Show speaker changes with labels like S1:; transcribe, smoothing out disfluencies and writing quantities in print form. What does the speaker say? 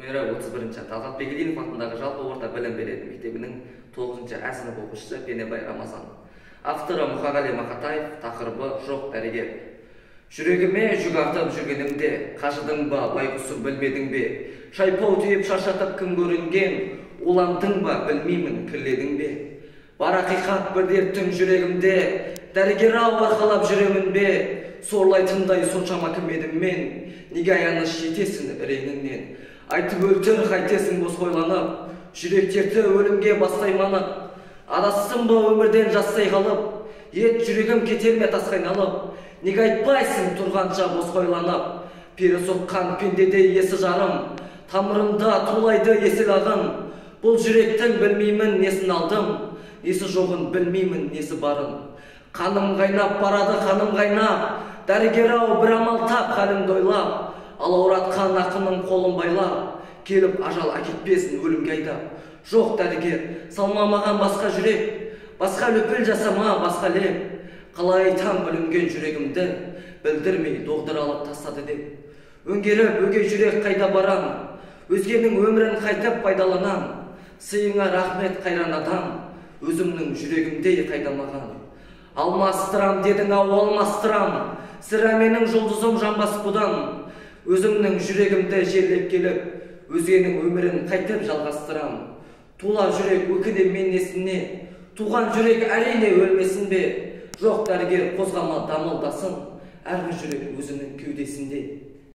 S1: Мөнира 31-ші Талғат Бегелдинов атындағы жалпы орта білім беретін мектебінің 9-ші А сынып оқушысы Пенебай Рамазан. Авторы Мұқағали Мақатаев, тақырыбы жоқ дәрігер. Жүрегіме жүк артып жүргенімде, қажыдың ба, байқұсып білмедің бе? Шайпау түйіп шаршатып кім көрінген, уландың ба, білмеймін, кірледің бе? Бар ақиқат бір дерттің жүрегімде, дәрігер-ау арқалап жүремін бе? Сорлайтындай соншама кім едім мен, неге аяныш жетесің іреңіңнен? Айтып өлтір қайтесің бос ойланып, жүректерді өлімге бастайманып. Адассың ба өмірден жастай қалып, ет жүрегім кетер ме тасқайналып? Неге айтпайсың тұрғанша бос ойланып? Пері соққан пендеде есі жарым, тамырымда тулайды есіл ағын. Бұл жүректің білмеймін несін алдым, несі жоғын білмеймін несі барын. Қаным қайнап барады, қаным қайнап, дәрігер-ау бір амал тап халімді ойлап. Алауратқан ақының қолын байлап, келіп ажал әкетпесін өлімге айдап. Жоқ дәрігер, салма маған басқа жүрек, басқа лүпіл жасама, басқа леп. Қалай айтам бүлінген жүрегімді, білдірмей доғдыр алып тастады деп. Өңгеріп өгей жүрек қайда барам, өзгенің өмірін қайтып пайдаланам. Сыйыңа рахмет қайран адам, өзімнің жүрегімдей қайдамаған. Алмастырам дедің ау, алмастырам, сірә менің жұлдызым жанбас бұдан. Өзімнің жүрегімді жерлеп келіп, өзгенің өмірін қайтып жалғастырам. Тула жүрек өкінем мен несіне, туған жүрек әрине өлмесін бе? Жоқ дәрігер қозғама дамылдасын, әрбір жүрек өзінің кеудесінде.